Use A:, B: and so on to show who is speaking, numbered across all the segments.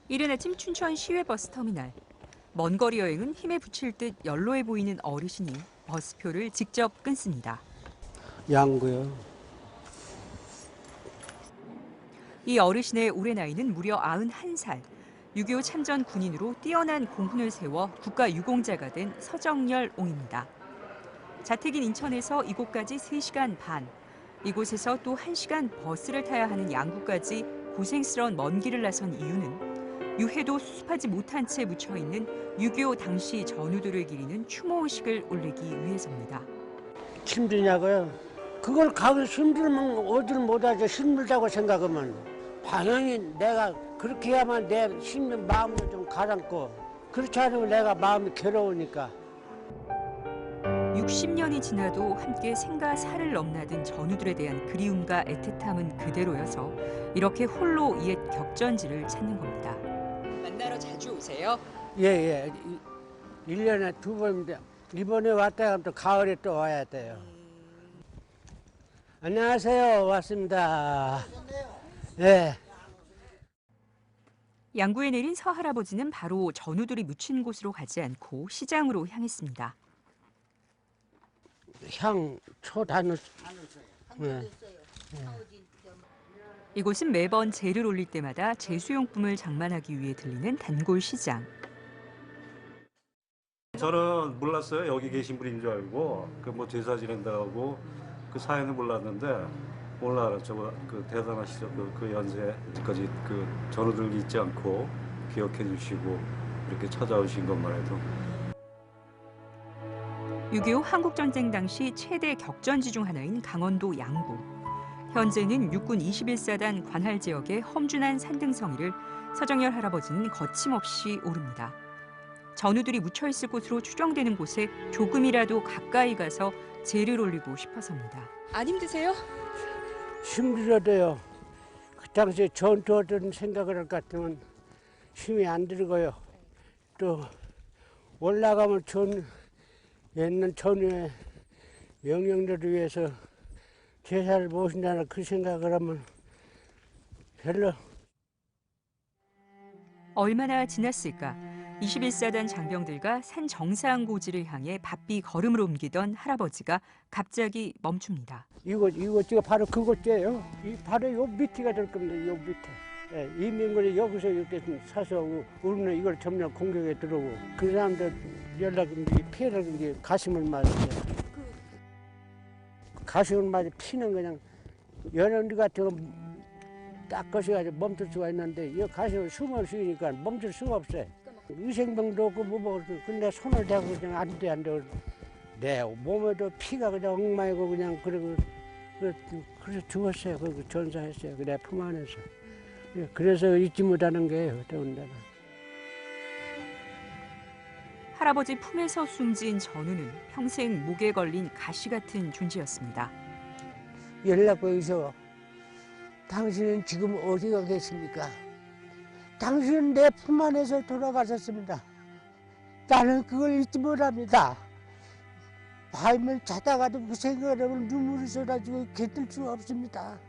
A: 이른 아침 춘천 시외버스터미널. 먼 거리 여행은 힘에 부칠 듯 연로해 보이는 어르신이 버스표를 직접 끊습니다.
B: 양구요.
A: 이 어르신의 올해 나이는 무려 91살. 6.25 참전 군인으로 뛰어난 공훈을 세워 국가유공자가 된 서정열 옹입니다. 자택인 인천에서 이곳까지 3시간 반. 이곳에서 또 1시간 버스를 타야 하는 양구까지 고생스러운 먼 길을 나선 이유는 유해도 수습하지 못한 채 묻혀있는 6.25 당시 전우들을 기리는 추모의식을 올리기 위해서입니다.
B: 힘드냐고요? 그걸 가기 힘들면 어딜 못하죠. 힘들다고 생각하면. 당연히 내가 그렇게 해야만 내 힘든 마음을 좀 가라앉고, 그렇지 않으면 내가 마음이 괴로우니까.
A: 60년이 지나도 함께 생과 사를 넘나든 전우들에 대한 그리움과 애틋함은 그대로여서 이렇게 홀로 옛 격전지를 찾는 겁니다. 만나러 자주 오세요?
B: 예. 1년에 2번인데 이번에 왔다 가면 또 가을에 또 와야 돼요. 안녕하세요. 왔습니다. 예.
A: 양구에 내린 서할아버지는 바로 전우들이 묻힌 곳으로 가지 않고 시장으로 향했습니다.
B: 향초 다녔어요. 예.
A: 이곳은 매번 제를 올릴 때마다 제수용품을 장만하기 위해 들리는 단골 시장.
C: 저는 몰랐어요. 여기 계신 분인 줄 알고 그 뭐 제사 지낸다고 그 사연을 몰랐는데 오늘 알았죠. 그 대단하시죠. 그 연세까지 그 전우들 잊지 않고 기억해 주시고 이렇게 찾아오신 것만 해도.
A: 6.25 한국전쟁 당시 최대 격전지 중 하나인 강원도 양구. 현재는 육군 21사단 관할 지역의 험준한 산등성이를 서정열 할아버지는 거침없이 오릅니다. 전우들이 묻혀있을 곳으로 추정되는 곳에 조금이라도 가까이 가서 제를 올리고 싶어서입니다. 안 힘드세요?
B: 힘들어도요. 그 당시에 전투하던 생각을 할 것 같으면 힘이 안 들고요. 또 올라가면 옛날 전우의 명령들을 위해서 제사를 모신다는 그 생각을 하면 별로.
A: 얼마나 지났을까? 21사단 장병들과 산 정상 고지를 향해 바삐 걸음을 옮기던 할아버지가 갑자기 멈춥니다.
B: 이곳이 바로 그곳이에요. 바로 요 밑에가 될 겁니다. 요 밑에. 예, 이민군이 여기서 이렇게 사서 우리는 이걸 점령 공격에 들어오고 그 사람들 연락이 피해를 가슴을 맞았어요. 가슴을 맞아 피는 그냥 연연리 같은 거 딱 거셔가지고 멈출 수가 있는데 이 가슴을 숨을 쉬니까 멈출 수가 없어요. 위생병도 없고 뭐 근데 손을 대고 그냥 안 돼. 내 몸에도 피가 그냥 엉망이고 그냥 그래서 죽었어요. 그 전사했어요. 내 품 안에서. 그래서 잊지 못하는 게예요. 더군다나.
A: 할아버지 품에서 숨진 전우는 평생 목에 걸린 가시 같은 존재였습니다.
B: 연락보에서 당신은 지금 어디가 계십니까? 당신은 내 품 안에서 돌아가셨습니다. 나는 그걸 잊지 못합니다. 밤을 자다가도 그 생각을 하면 눈물이 쏟아지고 견딜 수가 없습니다.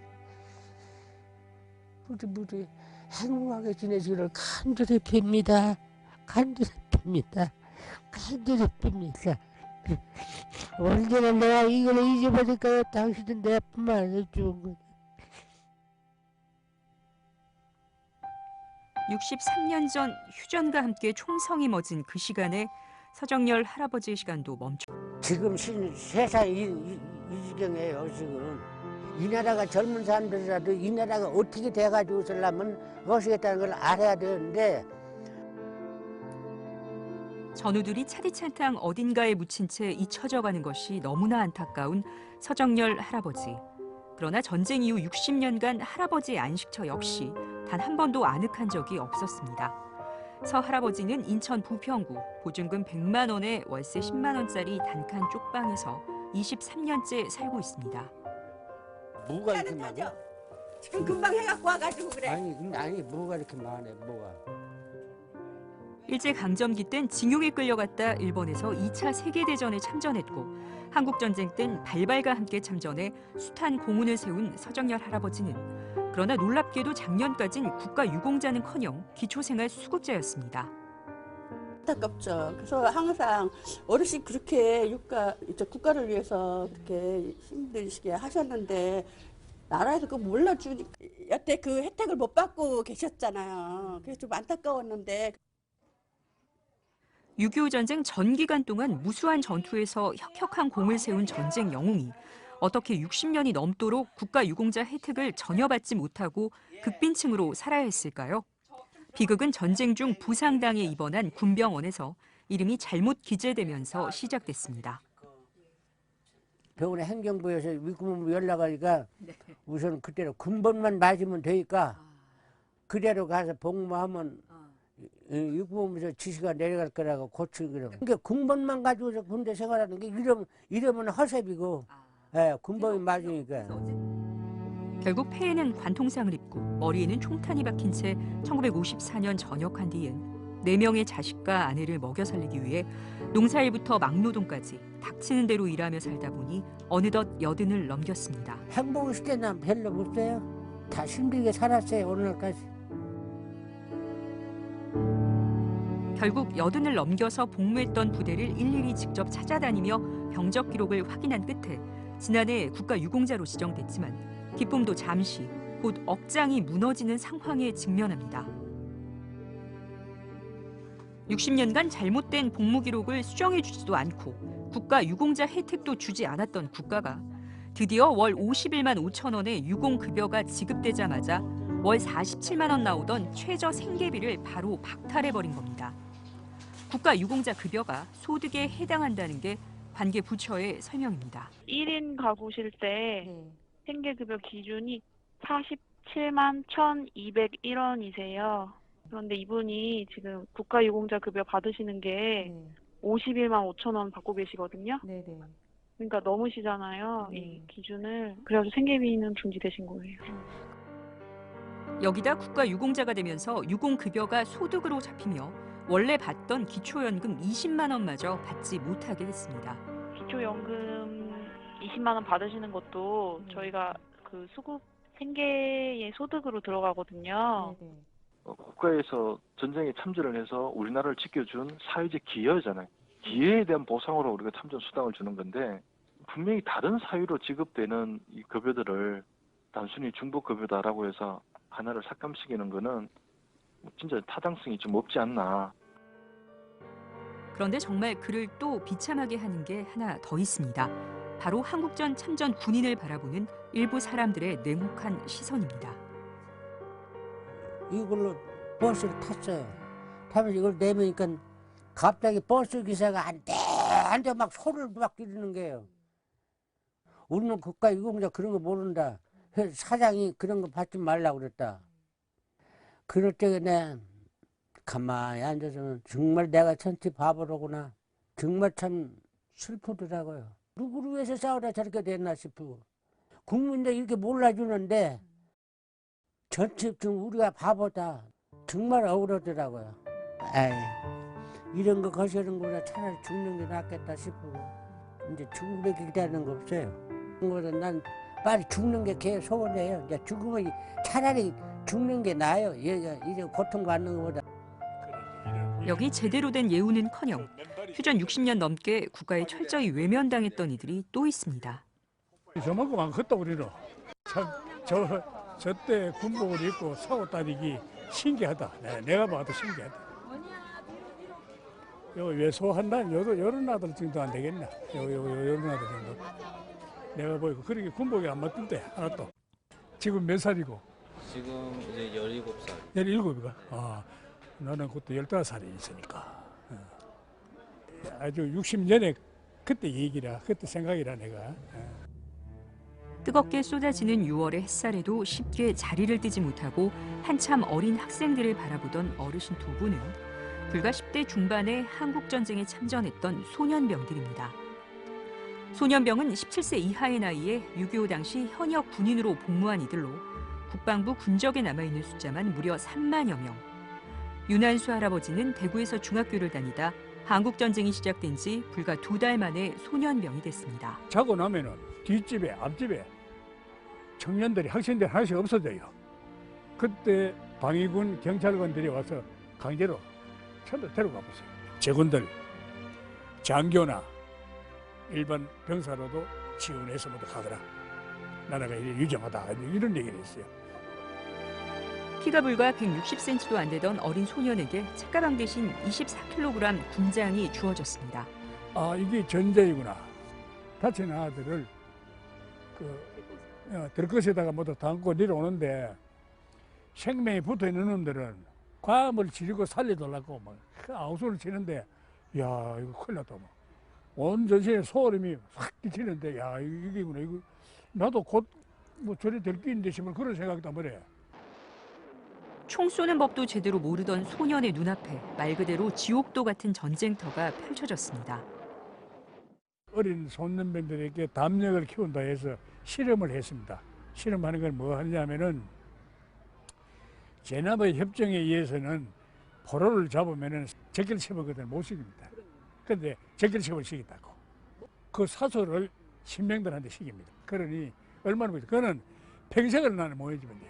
B: 우리 행복하게 지내시기를 간절히 빕니다. 간절히 빕니다. 간절히 빕니다. 언제나 내가 이걸 잊어버릴까요? 당신은 내 품 안에서 죽은 거.
A: 63년 전 휴전과 함께 총성이 멎은 그 시간에 서정열 할아버지의 시간도 멈춰.
B: 지금 세상이 이 지경이에요. 지금 이 나라가 젊은 사람들이라도 이 나라가 어떻게 돼가지고 살려면 것이겠다는 걸 알아야 되는데
A: 전우들이 차디찬탕 어딘가에 묻힌 채 잊혀져가는 것이 너무나 안타까운 서정열 할아버지. 그러나 전쟁 이후 60년간 할아버지의 안식처 역시 단 한 번도 아늑한 적이 없었습니다. 서 할아버지는 인천 부평구 보증금 100만 원에 월세 10만 원짜리 단칸 쪽방에서 23년째 살고 있습니다.
B: 뭐가 이렇게 많아?
D: 지금 금방 해갖고 와가지고 그래.
B: 아니 뭐가 이렇게 많아? 뭐가?
A: 일제강점기 땐 징용에 끌려갔다 일본에서 2차 세계대전에 참전했고 한국전쟁 땐 발발과 함께 참전해 숱한 공훈을 세운 서정열 할아버지는 그러나 놀랍게도 작년까진 국가유공자는커녕 기초생활 수급자였습니다.
D: 안타깝죠. 그래서 항상 어르신 그렇게 국가를 위해서 그렇게 힘드시게 하셨는데 나라에서 그거 몰라주니까 여태 그 혜택을 못 받고 계셨잖아요. 그래서 좀 안타까웠는데.
A: 6.25 전쟁 전 기간 동안 무수한 전투에서 혁혁한 공을 세운 전쟁 영웅이 어떻게 60년이 넘도록 국가유공자 혜택을 전혀 받지 못하고 극빈층으로 살아야 했을까요? 비극은 전쟁 중 부상당해 입원한 군병원에서 이름이 잘못 기재되면서 시작됐습니다.
B: 병원에 행정부에서 위구문부 연락하니까 우선 그대로 군번만 맞으면 되니까 그대로 가서 복무하면 위구문부에서 지시가 내려갈 거라고 고치기로. 그러니까 군번만 가지고서 군대 생활하는 게 이러면 허세비고 군번이 맞으니까.
A: 결국 폐에는 관통상을 입고 머리에는 총탄이 박힌 채 1954년 전역한 뒤엔 4명의 자식과 아내를 먹여 살리기 위해 농사일부터 막노동까지 닥치는 대로 일하며 살다 보니 어느덧 80을 넘겼습니다.
B: 행복했을 때는 별로 없어요. 다 힘들게 살았어요, 오늘까지.
A: 결국 80을 넘겨서 복무했던 부대를 일일이 직접 찾아다니며 병적 기록을 확인한 끝에 지난해 국가유공자로 지정됐지만 기쁨도 잠시 곧 억장이 무너지는 상황에 직면합니다. 60년간 잘못된 복무 기록을 수정해주지도 않고 국가유공자 혜택도 주지 않았던 국가가 드디어 월 51만 5천 원의 유공급여가 지급되자마자 월 47만 원 나오던 최저 생계비를 바로 박탈해버린 겁니다. 국가유공자 급여가 소득에 해당한다는 게 관계 부처의 설명입니다.
E: 1인 가구실 때 생계급여 기준이 47만 1,201원이세요. 그런데 이분이 지금 국가유공자 급여 받으시는 게 51만 5천 원 받고 계시거든요. 그러니까 넘으시잖아요, 이 기준을. 그래서 생계비는 중지되신 거예요.
A: 여기다 국가유공자가 되면서 유공급여가 소득으로 잡히며 원래 받던 기초연금 20만 원마저 받지 못하게 됐습니다.
E: 기초연금 20만 원 받으시는 것도 저희가 그 수급 생계의 소득으로 들어가거든요.
F: 국가에서 전쟁에 참전을 해서 우리나라를 지켜준 사회적 기여잖아요. 기여에 대한 보상으로 우리가 참전 수당을 주는 건데 분명히 다른 사유로 지급되는 이 급여들을 단순히 중복급여다라고 해서 하나를 삭감시키는 거는 진짜 타당성이 좀 없지 않나.
A: 그런데 정말 그를 또 비참하게 하는 게 하나 더 있습니다. 바로 한국전 참전 군인을 바라보는 일부 사람들의 냉혹한 시선입니다.
B: 이걸로 버스를 탔어요. 타면서 이걸 내미니까 갑자기 버스 기사가 안 돼 막 소리를 막 지르는 거예요. 우리는 국가유공자 그런 거 모른다. 사장이 그런 거 받지 말라고 그랬다. 그럴 때 내가 가만히 앉아서 정말 내가 천지 바보로구나. 정말 참 슬프더라고요. 누구를 위해서 싸우다 저렇게 됐나 싶고. 국민들 이렇게 몰라주는데 전체 우리가 바보다. 정말 억울하더라고요. 에이, 이런 거 거시는구나. 차라리 죽는 게 낫겠다 싶고. 이제 죽는 기다리는 거 없어요. 난 빨리 죽는 게 개 소원이에요. 이제 죽으면 차라리 죽는 게 나아요. 이제 고통받는 것보다.
A: 여기 제대로 된 예우는커녕 휴전 60년 넘게 국가에 철저히 외면당했던 이들이 또 있습니다.
G: 저만큼 안 컸다 우리는. 참 저때 군복을 입고 사고 다니기 신기하다. 내가 봐도 신기하다. 요 외소한다. 요런 아들 정도 안 되겠나? 요런 아들 정도. 내가 보이고 그렇게 군복이 안 맞던데 하나도. 지금 몇 살이고?
H: 지금 이제 17살.
G: 17이가? 아, 나는 그때 15살이 있으니까. 아주 60년에 그때 얘기라, 그때 생각이라 내가.
A: 뜨겁게 쏟아지는 6월의 햇살에도 쉽게 자리를 뜨지 못하고 한참 어린 학생들을 바라보던 어르신 두 분은 불과 10대 중반에 한국전쟁에 참전했던 소년병들입니다. 소년병은 17세 이하의 나이에 6.25 당시 현역 군인으로 복무한 이들로 국방부 군적에 남아있는 숫자만 무려 3만여 명. 윤한수 할아버지는 대구에서 중학교를 다니다 한국전쟁이 시작된 지 불과 2달 만에 소년병이 됐습니다.
G: 자고 나면은 뒷집에 앞집에 청년들이 학생들 하나씩 없어져요. 그때 방위군 경찰관들이 와서 강제로 전부 데려가 보세요. 제군들, 장교나 일반 병사로도 지원해서 모두 가더라. 나라가 유정하다 이런 얘기를 했어요.
A: 키가 불과 160cm도 안 되던 어린 소년에게 책가방 대신 24kg 군장이 주어졌습니다.
G: 아, 이게 전쟁이구나. 다친 아들을 들것에다가 모두 담고 내려오는데 생명이 붙어있는 놈들은 과음을 지르고 살려달라고 막 아우성을 치는데 야 이거 큰일 났다. 온 전신에 소름이 확 끼치는데 야 이게구나. 이거 나도 곧 뭐 저리 될 끼인데 싶은 그런 생각도 한번 해.
A: 총 쏘는 법도 제대로 모르던 소년의 눈앞에 말 그대로 지옥도 같은 전쟁터가 펼쳐졌습니다.
G: 어린 소년병들에게 담력을 키운다 해서 실험을 했습니다. 실험하는 건 뭐 하냐면은 제나바 협정에 의해서는 포로를 잡으면은 제결체벌거든 못 시킵니다. 그런데 제결체벌 시켰다고. 그 사소를 신병들한테 시킵니다. 그러니 얼마나 보죠? 그거는 평생을 나는 모여주면 돼.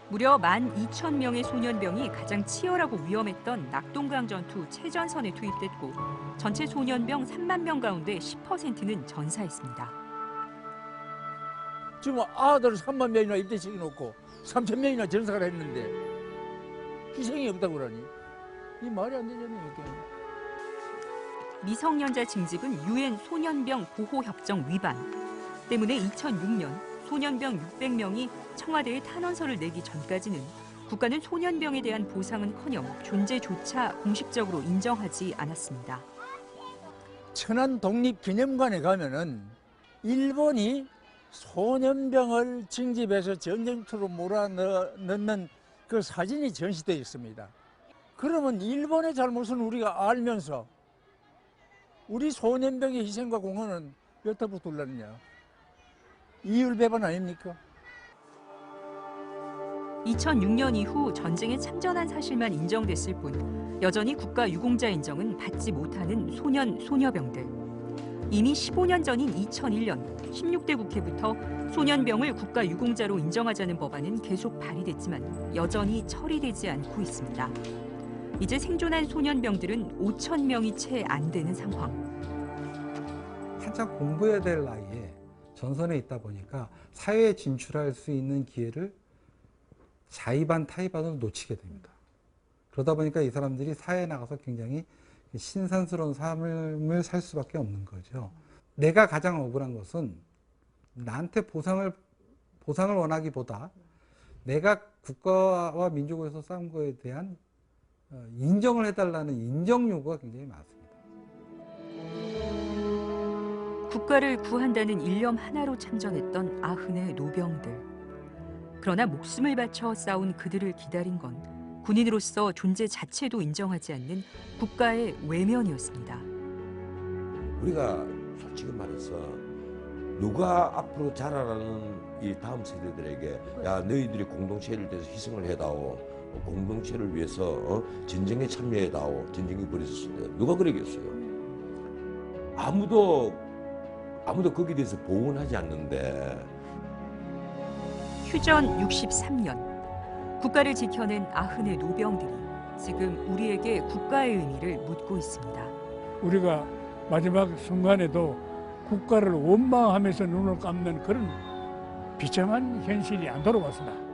A: 무려 12,000명의 소년병이 가장 치열하고 위험했던 낙동강 전투 최전선에 투입됐고 전체 소년병 3만 명 가운데 10%는 전사했습니다.
I: 지금 아들 3만 명이나 입대시켜놓고 3천 명이나 전사를 했는데 희생이 없다고 그러니 이 말이 안 되잖아요. 이게.
A: 미성년자 징집은 유엔 소년병 보호협정 위반 때문에 2006년 소년병 600명이 청와대에 탄원서를 내기 전까지는 국가는 소년병에 대한 보상은커녕 존재조차 공식적으로 인정하지 않았습니다.
I: 천안 독립기념관에 가면은 일본이 소년병을 징집해서 전쟁터로 몰아넣는 그 사진이 전시되어 있습니다. 그러면 일본의 잘못은 우리가 알면서 우리 소년병의 희생과 공헌은 여기다 붙들라느냐. 이율배반 아닙니까?
A: 2006년 이후 전쟁에 참전한 사실만 인정됐을 뿐 여전히 국가 유공자 인정은 받지 못하는 소년, 소녀병들. 이미 15년 전인 2001년 16대 국회부터 소년병을 국가 유공자로 인정하자는 법안은 계속 발의됐지만 여전히 처리되지 않고 있습니다. 이제 생존한 소년병들은 5,000명이 채 안 되는 상황.
J: 한참 공부해야 될 나이에 전선에 있다 보니까 사회에 진출할 수 있는 기회를 자의반 타의반으로 놓치게 됩니다. 그러다 보니까 이 사람들이 사회에 나가서 굉장히 신선스러운 삶을 살 수밖에 없는 거죠. 내가 가장 억울한 것은 나한테 보상을 원하기보다 내가 국가와 민족을 위해서 싸운 거에 대한 인정을 해달라는 인정 요구가 굉장히 많습니다.
A: 국가를 구한다는 일념 하나로 참전했던 아흔의 노병들. 그러나 목숨을 바쳐 싸운 그들을 기다린 건 군인으로서 존재 자체도 인정하지 않는 국가의 외면이었습니다.
K: 우리가 솔직히 말해서 누가 앞으로 자라나는 이 다음 세대들에게 야 너희들이 공동체를 위해서 희생을 해다오, 공동체를 위해서 전쟁에 참여해다오, 전쟁이 벌어졌을 누가 그러겠어요? 아무도 거기에 대해서 보응하지 않는데.
A: 휴전 63년 국가를 지켜낸 아흔의 노병들이 지금 우리에게 국가의 의미를 묻고 있습니다.
G: 우리가 마지막 순간에도 국가를 원망하면서 눈을 감는 그런 비참한 현실이 안 돌아왔으나